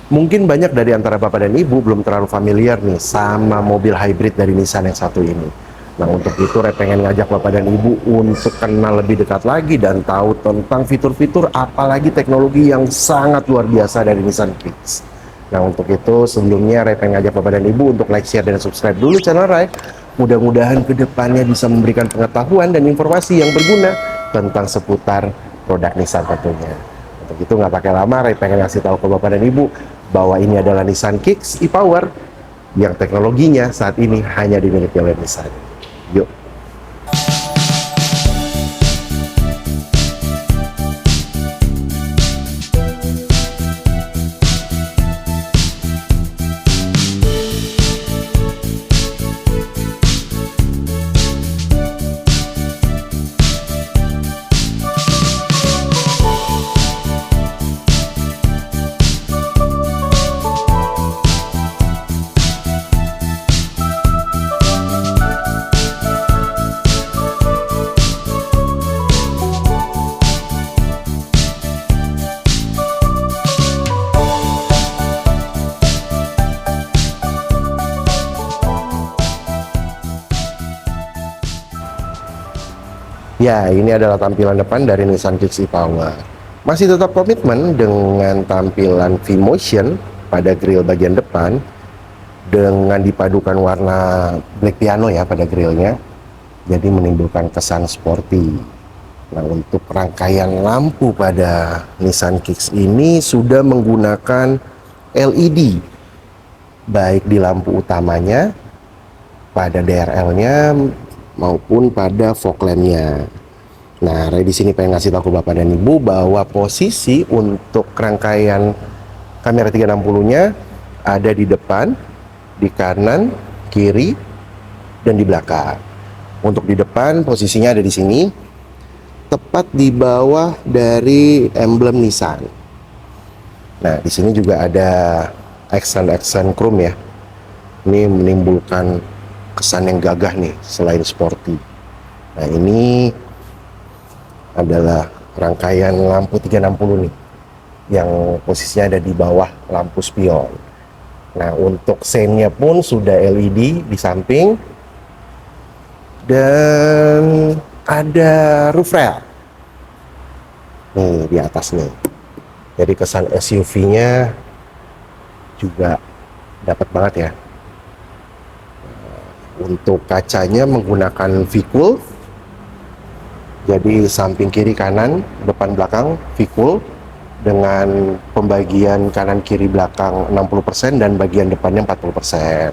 Mungkin banyak dari antara Bapak dan Ibu belum terlalu familiar nih sama mobil hybrid dari Nissan yang satu ini. Nah, untuk itu Ray pengen ngajak Bapak dan Ibu untuk kenal lebih dekat lagi dan tahu tentang fitur-fitur apalagi teknologi yang sangat luar biasa dari Nissan Kicks. Nah, untuk itu sebelumnya Ray pengen ngajak Bapak dan Ibu untuk like, share, dan subscribe dulu channel Ray. Mudah-mudahan kedepannya bisa memberikan pengetahuan dan informasi yang berguna tentang seputar produk Nissan tentunya. Untuk itu nggak pakai lama, Ray pengen ngasih tahu ke Bapak dan Ibu bahwa ini adalah Nissan Kicks e-Power yang teknologinya saat ini hanya dimiliki oleh Nissan. Yuk. Ya, ini adalah tampilan depan dari Nissan Kicks e-Power. Masih tetap komitmen dengan tampilan V-Motion pada grill bagian depan dengan dipadukan warna black piano ya pada grillnya, jadi menimbulkan kesan sporty. Nah, untuk rangkaian lampu pada Nissan Kicks ini sudah menggunakan LED, baik di lampu utamanya, pada DRL-nya maupun pada fog lamp-nya. Nah, Ray di sini pengen ngasih tahu ke Bapak dan Ibu bahwa posisi untuk rangkaian kamera 360-nya ada di depan, di kanan, kiri, dan di belakang. Untuk di depan posisinya ada di sini, tepat di bawah dari emblem Nissan. Nah, di sini juga ada accent chrome ya. Ini menimbulkan kesan yang gagah nih selain sporty. Nah, ini adalah rangkaian lampu 360 nih yang posisinya ada di bawah lampu spion. Nah, untuk seinnya pun sudah LED di samping dan ada roof rail nih di atas nih, jadi kesan SUV-nya juga dapat banget ya. Untuk kacanya menggunakan V-Cool, jadi samping kiri kanan, depan belakang V-Cool dengan pembagian kanan kiri belakang 60% dan bagian depannya 40%.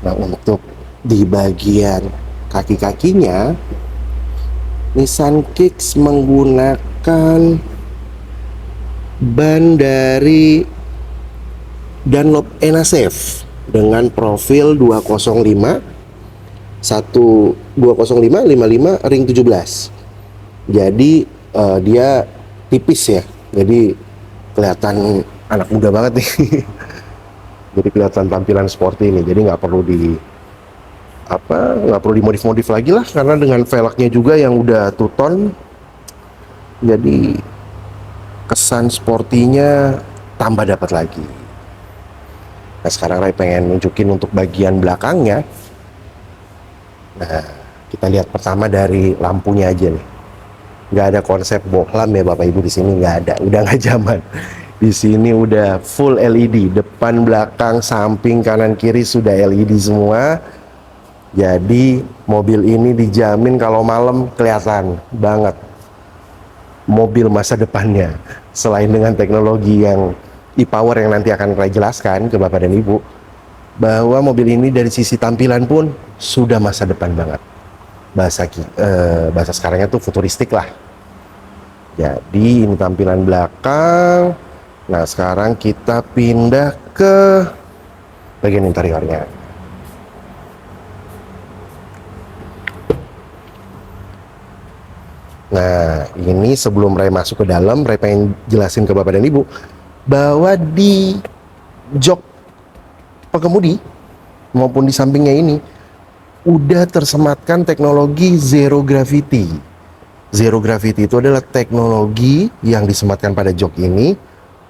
Nah, untuk di bagian kaki-kakinya Nissan Kicks menggunakan ban dari Dunlop Enasafe dengan profil 205 55 ring 17. Jadi dia tipis ya. Jadi kelihatan anak muda banget nih. Jadi kelihatan tampilan sporty ini. Jadi nggak perlu dimodif-modif lagi lah, karena dengan velgnya juga yang udah two tone. Jadi kesan sportinya tambah dapat lagi. Nah, sekarang Ray pengen nunjukin untuk bagian belakangnya. Nah, kita lihat pertama dari lampunya aja nih. Nggak ada konsep bohlam ya Bapak Ibu di sini, nggak ada. Udah nggak zaman. Di sini udah full LED, depan, belakang, samping, kanan, kiri sudah LED semua. Jadi mobil ini dijamin kalau malam kelihatan banget mobil masa depannya. Selain dengan teknologi yang e-Power yang nanti akan saya jelaskan ke Bapak dan Ibu, bahwa mobil ini dari sisi tampilan pun sudah masa depan banget. Bahasa sekarangnya tuh futuristik lah. Jadi ini tampilan belakang. Nah, sekarang kita pindah ke bagian interiornya. Nah, ini sebelum Ray masuk ke dalam, Ray pengen jelasin ke Bapak dan Ibu bahwa di jok pengemudi maupun di sampingnya ini udah tersematkan teknologi zero gravity. Zero gravity itu adalah teknologi yang disematkan pada jok ini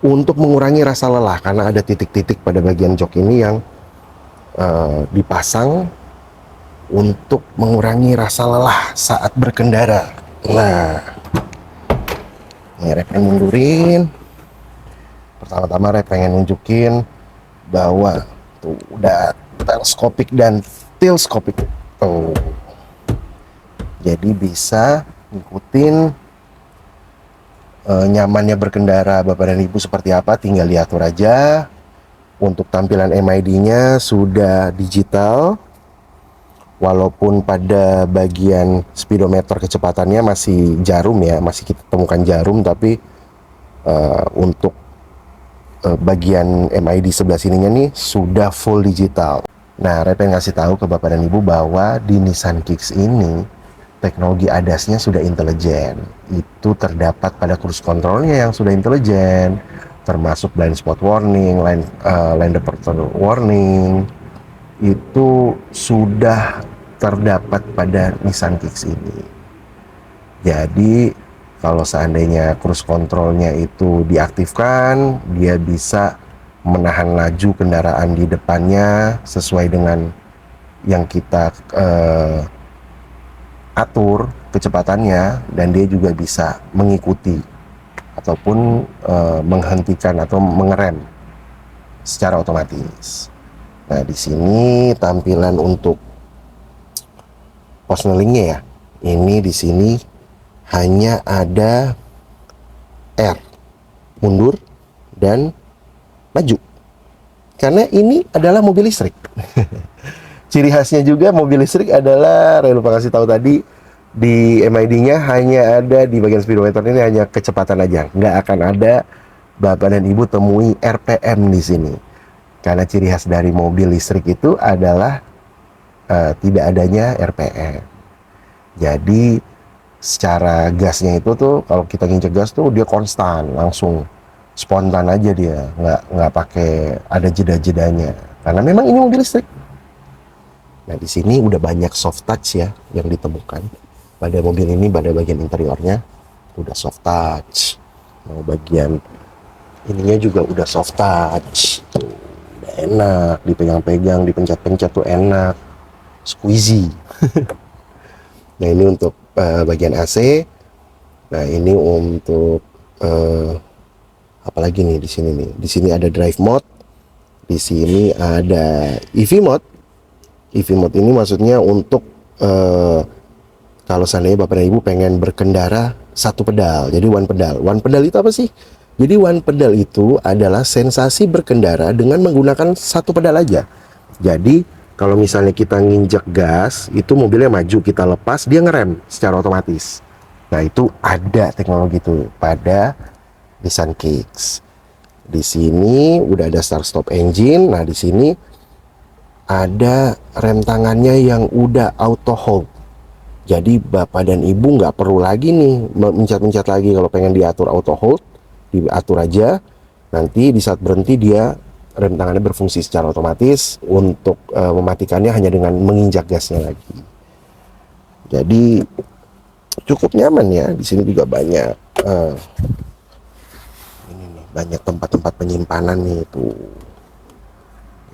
untuk mengurangi rasa lelah, karena ada titik-titik pada bagian jok ini yang dipasang untuk mengurangi rasa lelah saat berkendara. Nah, ini Rep pengen mundurin. Pertama-tama Rep pengen nunjukin bahwa tuh udah teleskopik dan teleskopik tuh. Jadi bisa ngikutin nyamannya berkendara Bapak dan Ibu seperti apa, tinggal diatur aja. Untuk tampilan MID-nya sudah digital, walaupun pada bagian speedometer kecepatannya masih jarum ya, masih kita temukan jarum, tapi untuk bagian MID sebelah sininya nih sudah full digital. Nah, Rep pengen ngasih tahu ke Bapak dan Ibu bahwa di Nissan Kicks ini teknologi ADAS-nya sudah intelijen. Itu terdapat pada cruise control-nya yang sudah intelijen, termasuk blind spot warning, lane departure warning, itu sudah terdapat pada Nissan Kicks ini. Jadi kalau seandainya cruise control-nya itu diaktifkan, dia bisa menahan laju kendaraan di depannya sesuai dengan yang kita atur kecepatannya, dan dia juga bisa mengikuti ataupun menghentikan atau mengerem secara otomatis. Nah, di sini tampilan untuk positioningnya ya. Ini di sini hanya ada R, mundur dan maju. Karena ini adalah mobil listrik. Ciri khasnya juga mobil listrik adalah, saya lupa kasih tahu tadi, di MID-nya hanya ada di bagian speedometer ini hanya kecepatan aja. Nggak akan ada Bapak dan Ibu temui RPM di sini. Karena ciri khas dari mobil listrik itu adalah tidak adanya RPM. Jadi secara gasnya itu tuh, kalau kita nginjek gas tuh dia konstan, langsung spontan aja dia, nggak pakai ada jeda-jedanya. Karena memang ini mobil listrik. Nah, di sini udah banyak soft touch ya yang ditemukan pada mobil ini. Pada bagian interiornya udah soft touch. Nah, bagian ininya juga udah soft touch. Tuh, udah enak, dipegang-pegang, dipencet-pencet tuh enak, squeezy. Nah, ini untuk bagian AC. Nah, ini untuk apalagi nih di sini nih. Di sini ada drive mode. Di sini ada EV mode. EV mode ini maksudnya untuk kalau seandainya Bapak dan Ibu pengen berkendara satu pedal, jadi one pedal. One pedal itu apa sih? Jadi one pedal itu adalah sensasi berkendara dengan menggunakan satu pedal aja. Jadi kalau misalnya kita nginjek gas, itu mobilnya maju, kita lepas, dia ngerem secara otomatis. Nah, itu ada teknologi itu pada Nissan Kicks. Di sini udah ada start stop engine. Nah, di sini ada rem tangannya yang udah auto hold. Jadi Bapak dan Ibu nggak perlu lagi nih mencet-mencet lagi kalau pengen diatur auto hold, diatur aja. Nanti di saat berhenti dia rem tangannya berfungsi secara otomatis. Untuk mematikannya hanya dengan menginjak gasnya lagi. Jadi cukup nyaman ya. Di sini juga banyak ini nih, banyak tempat-tempat penyimpanan nih tuh.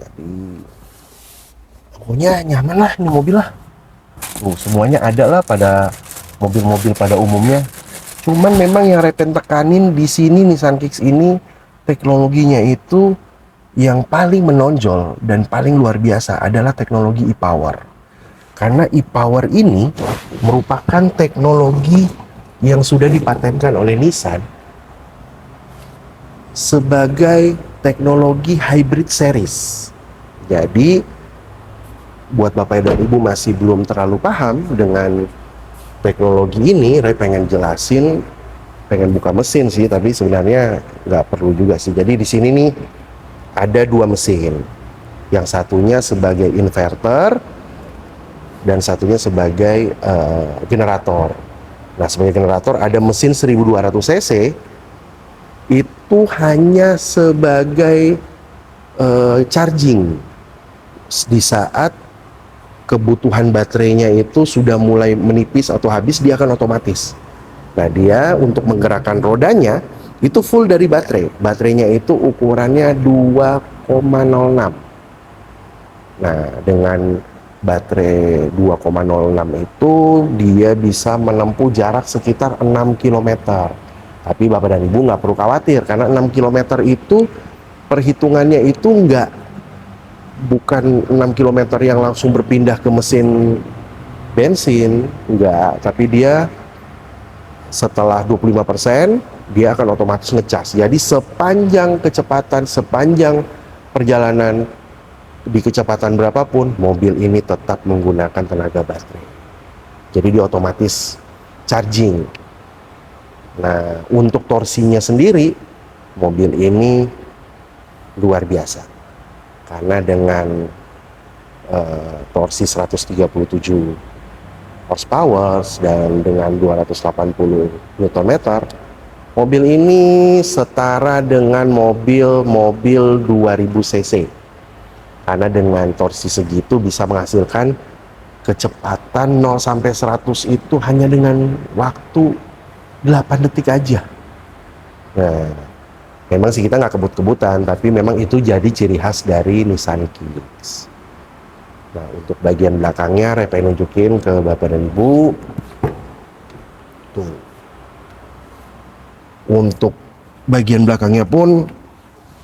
Jadi pokoknya nyaman lah ini mobil lah. Tuh, semuanya ada lah pada mobil-mobil pada umumnya. Cuman memang yang Repen tekanin di sini Nissan Kicks ini, teknologinya itu yang paling menonjol dan paling luar biasa adalah teknologi e-Power. Karena e-Power ini merupakan teknologi yang sudah dipatenkan oleh Nissan sebagai teknologi hybrid series. Jadi buat Bapak dan Ibu masih belum terlalu paham dengan teknologi ini, Ray pengen jelasin, pengen buka mesin sih, tapi sebenarnya nggak perlu juga sih. Jadi di sini nih ada dua mesin, yang satunya sebagai inverter dan satunya sebagai generator. Nah, sebagai generator ada mesin 1200 cc, itu hanya sebagai charging di saat kebutuhan baterainya itu sudah mulai menipis atau habis, dia akan otomatis. Nah, dia untuk menggerakkan rodanya Itu full dari baterai. Baterainya itu ukurannya 2,06. Nah, dengan baterai 2,06 itu dia bisa menempuh jarak sekitar 6 kilometer. Tapi Bapak dan Ibu nggak perlu khawatir, karena 6 kilometer itu perhitungannya itu bukan 6 kilometer yang langsung berpindah ke mesin bensin, enggak, tapi dia setelah 25% dia akan otomatis ngecas. Jadi sepanjang perjalanan di kecepatan berapapun, mobil ini tetap menggunakan tenaga baterai. Jadi dia otomatis charging. Nah, untuk torsinya sendiri, mobil ini luar biasa. Karena dengan torsi 137 horsepower dan dengan 280 Nm, mobil ini setara dengan mobil 2000 cc. Karena dengan torsi segitu bisa menghasilkan kecepatan 0 sampai 100 itu hanya dengan waktu 8 detik aja. Nah, memang sih kita nggak kebut-kebutan, tapi memang itu jadi ciri khas dari Nissan Kicks. Nah, untuk bagian belakangnya, Repe nunjukin ke Bapak dan Ibu. Tuh. Untuk bagian belakangnya pun,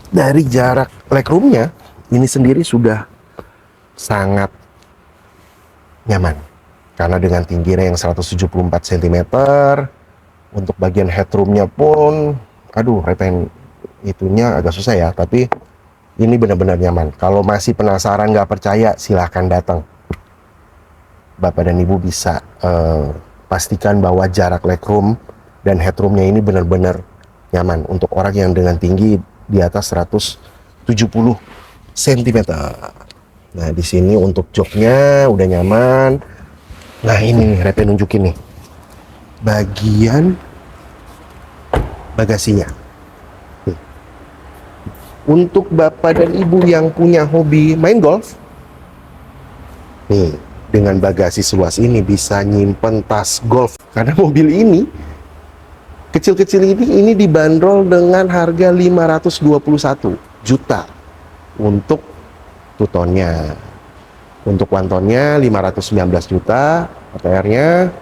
dari jarak legroomnya, ini sendiri sudah sangat nyaman. Karena dengan tingginya yang 174 cm, untuk bagian headroomnya pun, aduh, Repe itunya agak susah ya, tapi ini benar-benar nyaman. Kalau masih penasaran, nggak percaya, silahkan datang. Bapak dan Ibu bisa pastikan bahwa jarak legroom dan headroomnya ini benar-benar nyaman untuk orang yang dengan tinggi di atas 170 cm. Nah, di sini untuk joknya udah nyaman. Nah, ini Repe nunjukin nih bagian bagasinya. Untuk Bapak dan Ibu yang punya hobi main golf, nih, dengan bagasi seluas ini bisa nyimpen tas golf. Karena mobil ini kecil-kecil ini dibanderol dengan harga 521 juta untuk two-tonnya. Untuk one-tonnya 519 juta OTR-nya.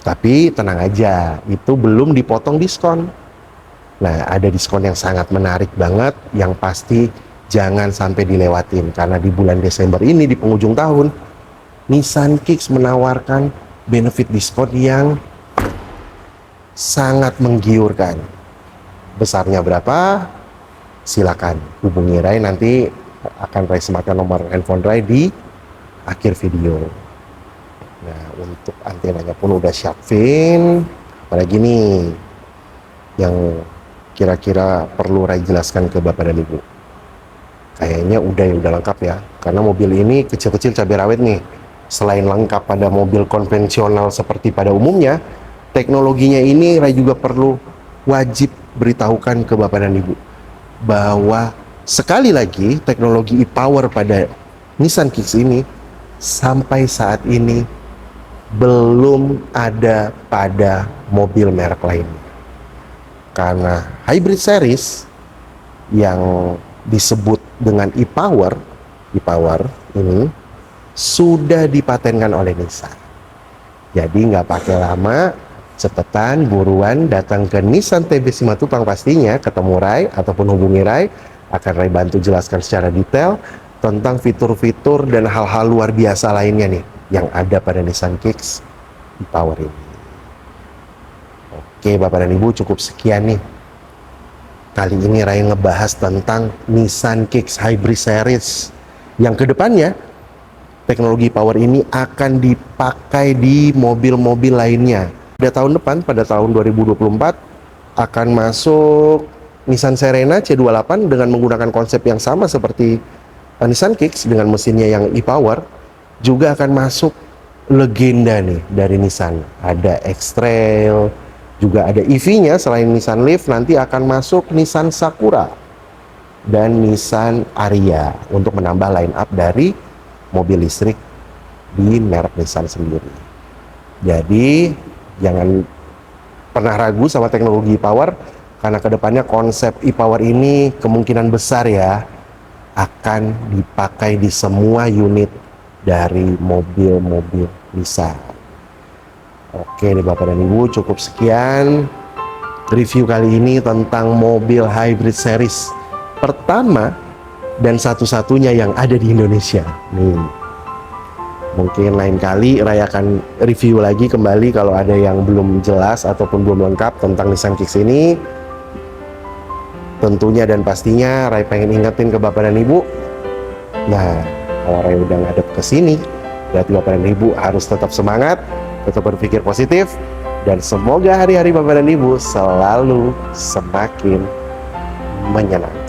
Tapi tenang aja, itu belum dipotong diskon. Nah, ada diskon yang sangat menarik banget, yang pasti jangan sampai dilewatin. Karena di bulan Desember ini, di penghujung tahun, Nissan Kicks menawarkan benefit diskon yang sangat menggiurkan. Besarnya berapa? Silakan hubungi Ray, nanti akan Ray sematkan nomor handphone Ray di akhir video. Nah, untuk antenanya pun udah shark fin. Apalagi nih yang kira-kira perlu Ray jelaskan ke Bapak dan Ibu? Kayaknya udah lengkap ya, karena mobil ini kecil-kecil cabai rawit nih. Selain lengkap pada mobil konvensional seperti pada umumnya, teknologinya ini Ray juga perlu wajib beritahukan ke Bapak dan Ibu bahwa sekali lagi teknologi e-power pada Nissan Kicks ini sampai saat ini belum ada pada mobil merek lainnya. Karena hybrid series yang disebut dengan e-power ini sudah dipatenkan oleh Nissan. Jadi nggak pakai lama, cepetan, buruan datang ke Nissan TB Simatupang pastinya, ketemu Ray ataupun hubungi Ray, akan Ray bantu jelaskan secara detail tentang fitur-fitur dan hal-hal luar biasa lainnya nih yang ada pada Nissan Kicks e-power ini. Oke, Bapak dan Ibu, cukup sekian nih. Kali ini Ray ngebahas tentang Nissan Kicks Hybrid Series yang kedepannya teknologi power ini akan dipakai di mobil-mobil lainnya. Pada tahun depan, pada tahun 2024 akan masuk Nissan Serena C28 dengan menggunakan konsep yang sama seperti Nissan Kicks dengan mesinnya yang e-power. Juga akan masuk legenda nih dari Nissan. Ada X-Trail, juga ada EV-nya. Selain Nissan Leaf, nanti akan masuk Nissan Sakura dan Nissan Ariya untuk menambah line up dari mobil listrik di merek Nissan sendiri. Jadi jangan pernah ragu sama teknologi power. karena kedepannya konsep e-Power ini kemungkinan besar ya akan dipakai di semua unit dari mobil-mobil Nissan. Oke nih Bapak dan Ibu, cukup sekian review kali ini tentang mobil hybrid series pertama dan satu-satunya yang ada di Indonesia. Nih, mungkin lain kali Ray akan review lagi kembali kalau ada yang belum jelas ataupun belum lengkap tentang Nissan Kicks ini. Tentunya dan pastinya Ray pengen ingetin ke Bapak dan Ibu. Nah, kalau Ray udah ngadep ke sini, berarti Bapak dan Ibu harus tetap semangat, tetap berpikir positif, dan semoga hari-hari Bapak dan Ibu selalu semakin menyenangkan.